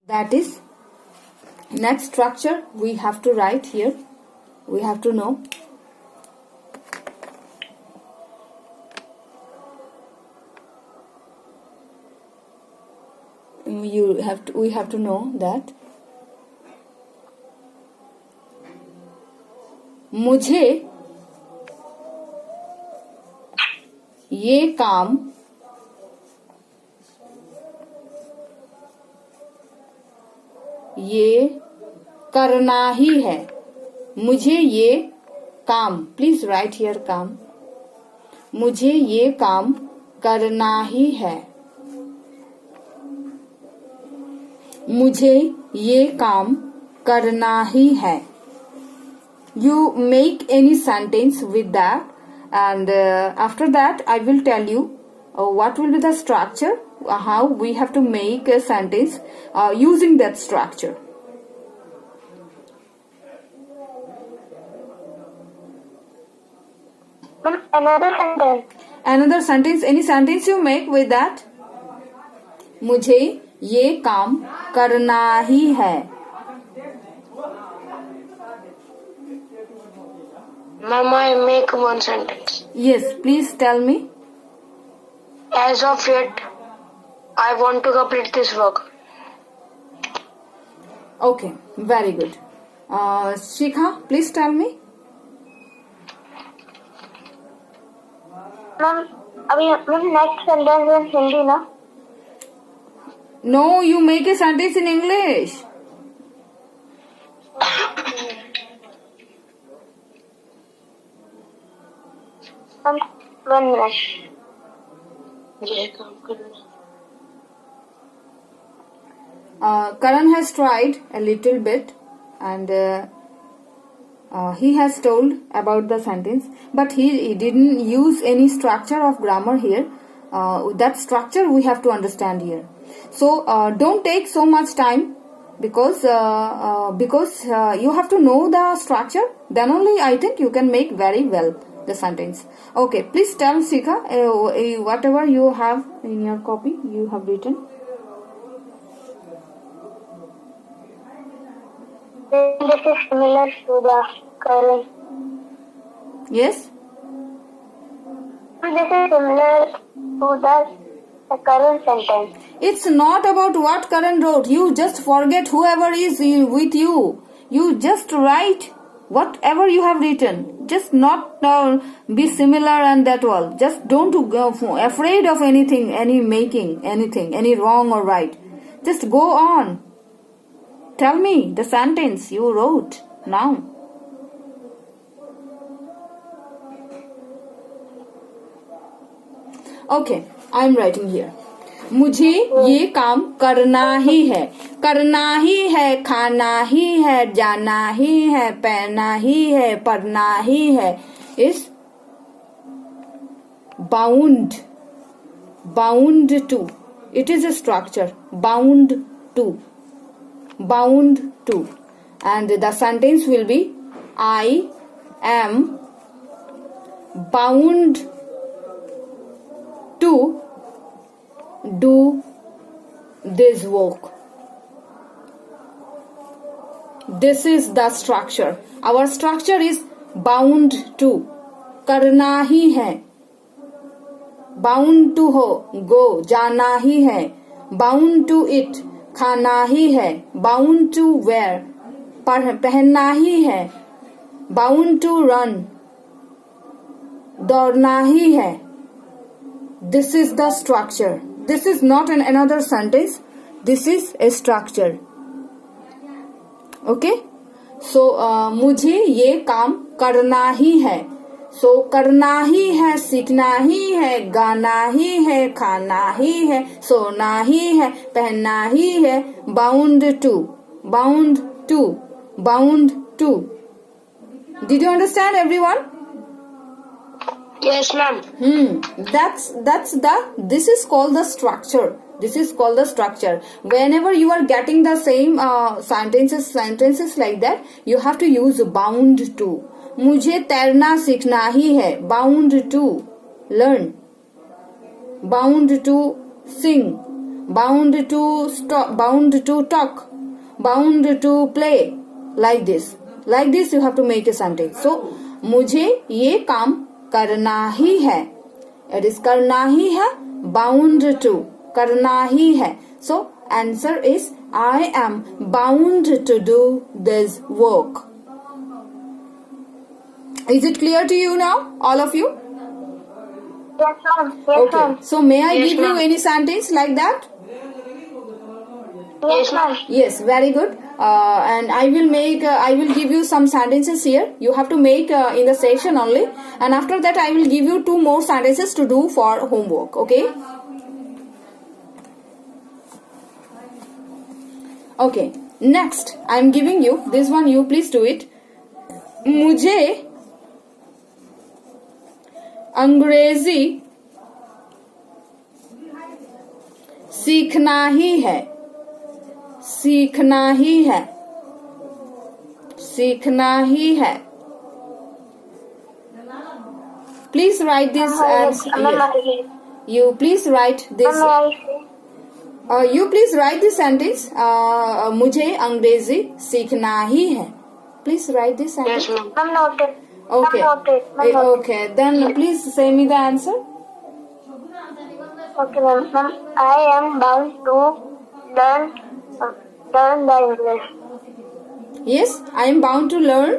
That is, next structure we have to write here. We have to know. We have to know that मुझे ये काम ये करना ही है. मुझे ये काम, प्लीज राइट हियर काम. मुझे ये काम करना ही है. मुझे ये काम करना ही है. You make any sentence with that, and after that I will tell you what will be the structure, how we have to make a sentence using that structure. Another sentence, any sentence you make with that. मुझे ये काम करना ही है. Mama, I make one sentence. Yes, please tell me. As of yet, I want to complete this work. Okay, very good. Shikha, please tell me. Ma'am, next sentence in Hindi, na? No, you make a sentence in English. One minute. Karan has tried a little bit, and he has told about the sentence, but he didn't use any structure of grammar here. That structure we have to understand here. So don't take so much time, because you have to know the structure. Then only I think you can make very well the sentence. Okay, please tell Shikha whatever you have in your copy you have written. This is similar to the current. Yes. This is similar to the current sentence. It's not about what Karan wrote. You just forget whoever is with you. You just write whatever you have written. Just not be similar and that all. Just don't go afraid of anything, any wrong or right. Just go on. Tell me the sentence you wrote now. Okay, I'm writing here. मुझे ये काम करना ही है. करना ही है, खाना ही है, जाना ही है, पहनना ही है, पढ़ना ही है. Is bound to. It is a structure. Bound to. And the sentence will be, I am bound to do this work. This is the structure. Our structure is bound to. करना ही है. Bound to हो, go, जाना ही है. Bound to it, खाना ही है. Bound to wear, पहनना ही है. Bound to run, दौड़ना ही है. This is the structure. This is not another sentence. This is a structure. Okay? So, मुझे ये काम करना ही है. So, करना ही है, सीखना ही है, गाना ही है, खाना ही है, सोना ही है, पहनना ही है. Bound to. Did you understand, everyone? Yes, ma'am. This is called the structure. Whenever you are getting the same sentences like that, you have to use bound to. मुझे तैरना सीखना ही है. Bound to learn. Bound to sing. bound to stop, bound to talk, bound to play, like this. Like this you have to make a sentence. So मुझे ये काम करना ही है. It is करना ही है. Bound to, करना ही है. So answer is I am bound to do this work. Is it clear to you now, all of you? Yes, ma'am. Yes, Okay. ma'am. So may I Yes, give you ma'am. any sentence like that? Yes, ma'am. Yes, very good. And I will give you some sentences here. You have to make in the session only. And after that, I will give you 2 more sentences to do for homework. Okay? Okay. Next, I am giving you this one. You please do it. मुझे अंग्रेजी सीखना ही है. सीखना ही है. सीखना ही है. Please write this as you please write this. You please write this sentence. मुझे अंग्रेजी सीखना ही है. Please write this sentence. Yes, ma'am. Noted. Okay. Okay. Then please say me the answer. Okay, ma'am. I am bound to learn the English. Yes, I am bound to learn.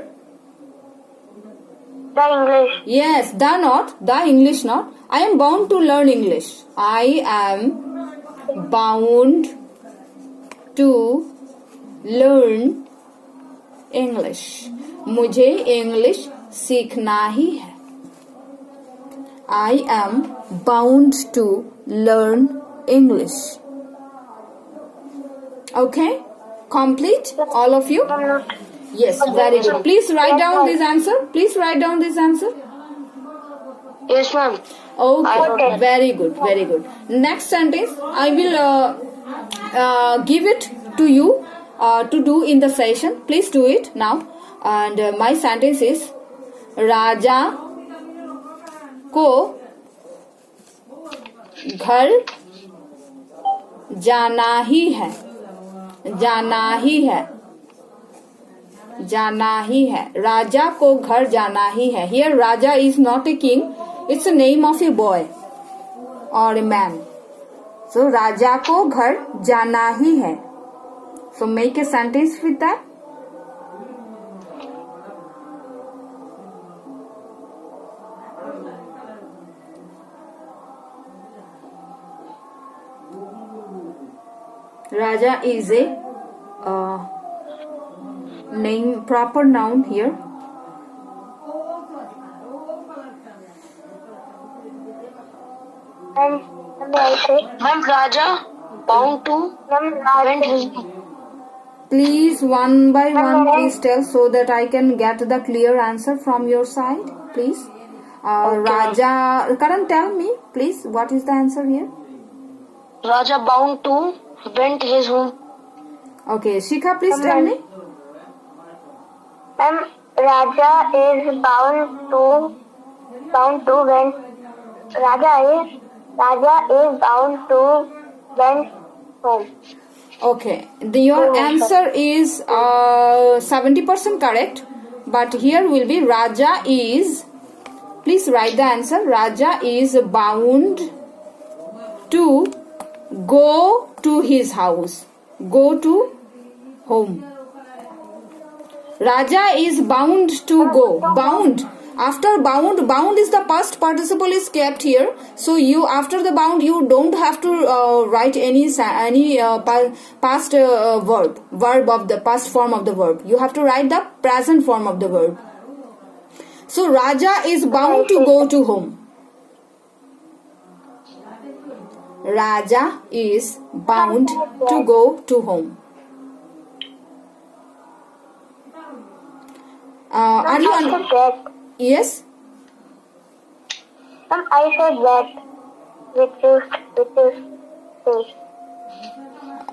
The English. Yes, the English not. I am bound to learn English. I am bound to learn English. मुझे English सीखना ही है. I am bound to learn English. Okay? Complete, all of you? Yes, very good. Please write down this answer. Please write down this answer. Yes, ma'am. Okay, very good, very good. Next sentence, I will give it to you to do in the session. Please do it now. And my sentence is, राजा को घर जाना ही है. जाना ही है. जाना ही है. राजा को घर जाना ही है. Here Raja is not a king. It's a name of a boy or a man. So राजा को घर जाना ही है. So make a sentence with that. Raja is a name, proper noun here. And I say, ma'am, Raja bound to rent his. Please, one by one, please tell so that I can get the clear answer from your side. Please. Raja, Karan, tell me, please, what is the answer here? Raja bound to rent his home. Okay, Shikha, please tell me. Raja is bound to rent. Raja is bound to rent home. Okay, your answer is 70% correct, but here will be Raja is. Please write the answer. Raja is bound to go to his house. Go to home. Raja is bound to go. Bound. After bound is the past participle is kept here. So you after the bound you don't have to write any past verb of the past form of the verb. You have to write the present form of the verb. So Raja is bound to go to home. Raja is bound to go to home. Are you on? Yes. I said that which is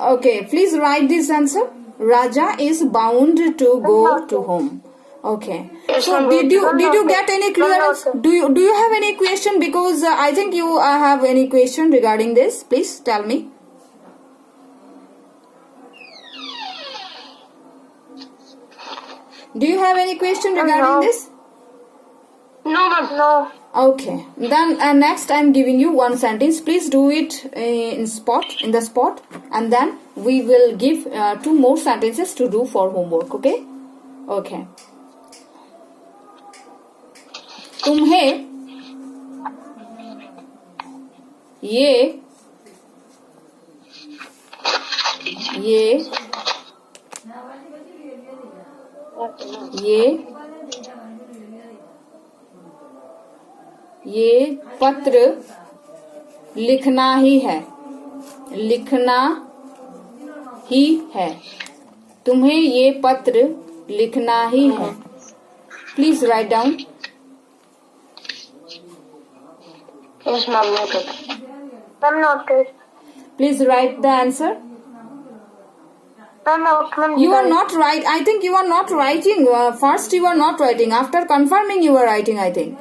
Okay, please write this answer. Raja is bound to go to home. Okay. So did you get any clearance? Do you have any question? Because I think you have any question regarding this. Please tell me. Do you have any question regarding No. this? No, ma'am. No. Okay. Then next I am giving you one sentence. Please do it in the spot, and then we will give 2 more sentences to do for homework. Okay? Okay. तुम्हें ये पत्र लिखना ही है, तुम्हें ये पत्र लिखना ही है. Please write down. Yes, ma'am. Noted. Ma'am, noted. Please write the answer. Ma'am, ma'am. You are not right. I think you are not writing. First you are not writing. After confirming you are writing, I think.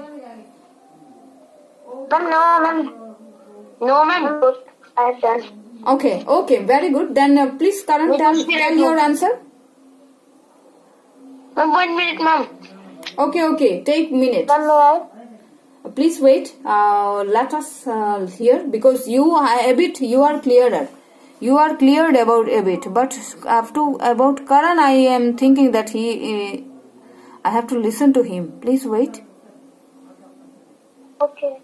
Ma'am, no, ma'am. No, ma'am. I have done. Okay. Very good. Then please, Karan, tell your answer. Ma'am, 1 minute, ma'am. Okay. Take minute. Ma'am, may I? Please wait. Let us hear, because you are clearer. You are cleared about a bit, but about Karan, I am thinking that I have to listen to him. Please wait. Okay.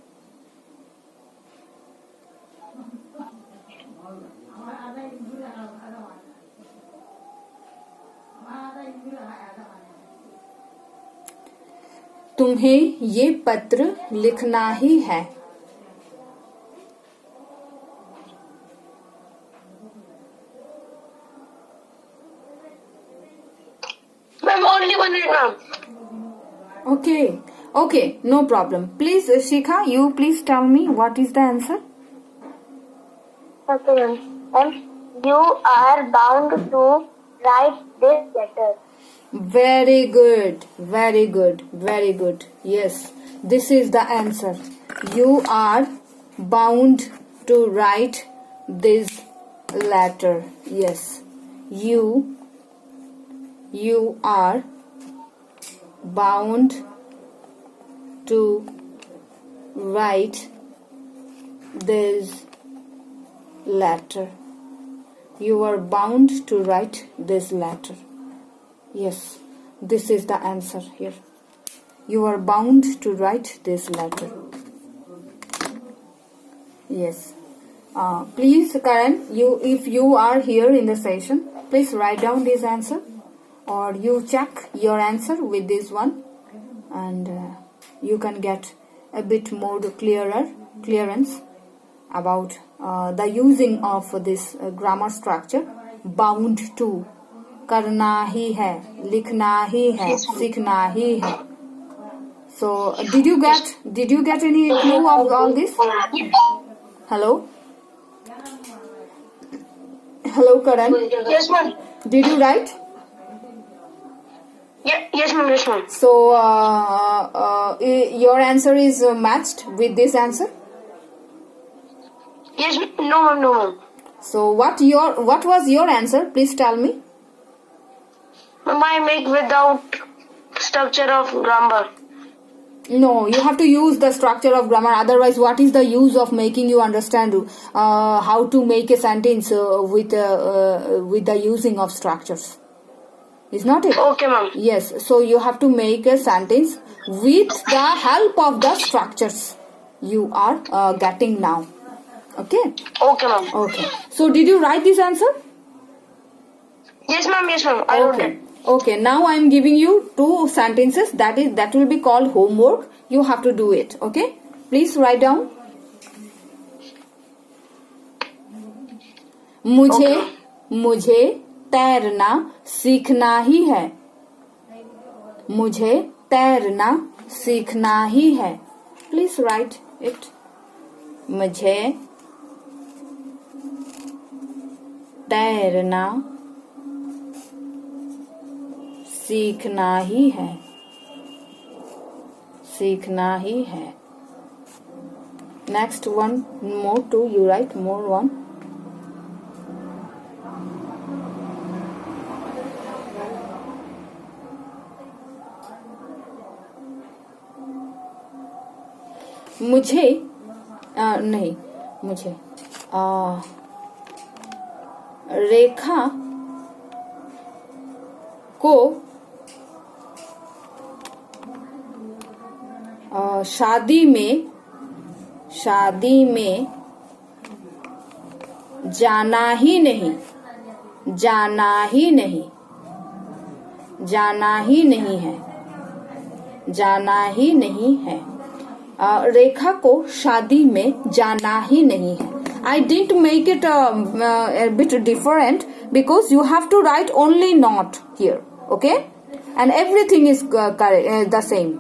तुम्हें ये पत्र लिखना ही है. Ma'am, only 1 minute, ma'am. Okay, no problem. Please, Shikha, you please tell me what is the answer. Okay, ma'am. And you are bound to write this letter. Very good. Yes, this is the answer. You are bound to write this letter. Yes, you are bound to write this letter. You are bound to write this letter. Yes, this is the answer here. You are bound to write this letter. Yes. Please, Karan, if you are here in the session, please write down this answer, or you check your answer with this one, and you can get a bit more clearance about the using of this grammar structure. Bound to, करना ही है, लिखना ही है, सीखना ही है. So, did you get any clue of all this? Hello, Karan. Yes, ma'am. Did you write? Yes, ma'am. So, your answer is matched with this answer. Yes, no, ma'am. So, what was your answer? Please tell me. Ma'am, I make without structure of grammar. No, you have to use the structure of grammar. Otherwise, what is the use of making you understand how to make a sentence with the using of structures? Is not it? Okay, ma'am. Yes. So you have to make a sentence with the help of the structures you are getting now. Okay. Okay, ma'am. Okay. So did you write this answer? Yes, ma'am. I wrote it. Okay, now I am giving you 2 sentences that will be called homework. You have to do it. Okay, please write down. मुझे तैरना सीखना ही है. मुझे तैरना सीखना ही है. Please write it. मुझे तैरना सीखना ही है. सीखना ही है. Next one more two. You write more one. मुझे नहीं मुझे रेखा को शादी में जाना ही नहीं है रेखा को शादी में जाना ही नहीं है. I didn't make it a bit different because you have to write only not here, okay? And everything is correct, the same.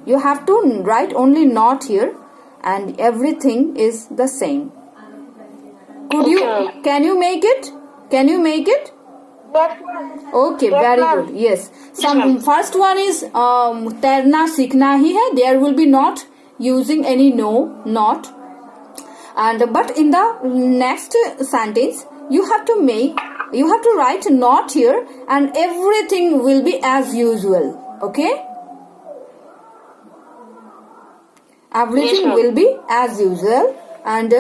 You have to write only not here, and everything is the same. Can you make it? Yes, ma'am. Okay, Yes, very ma'am. good. Yes. First one is तैरना सीखना ही है. There will be not using any not. And but in the next sentence you have to write not here, and everything will be as usual. Okay? Everything Yes, ma'am. will be as usual, and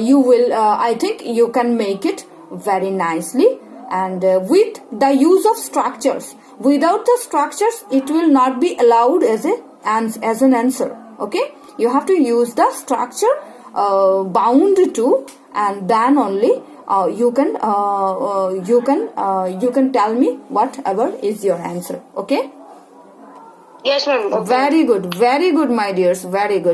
you will I think you can make it very nicely, and with the use of structures. Without the structures it will not be allowed as an answer. Okay, you have to use the structure bound to, and then only you can tell me whatever is your answer. Okay? Yes, ma'am. Okay. Very good, my dears, very good.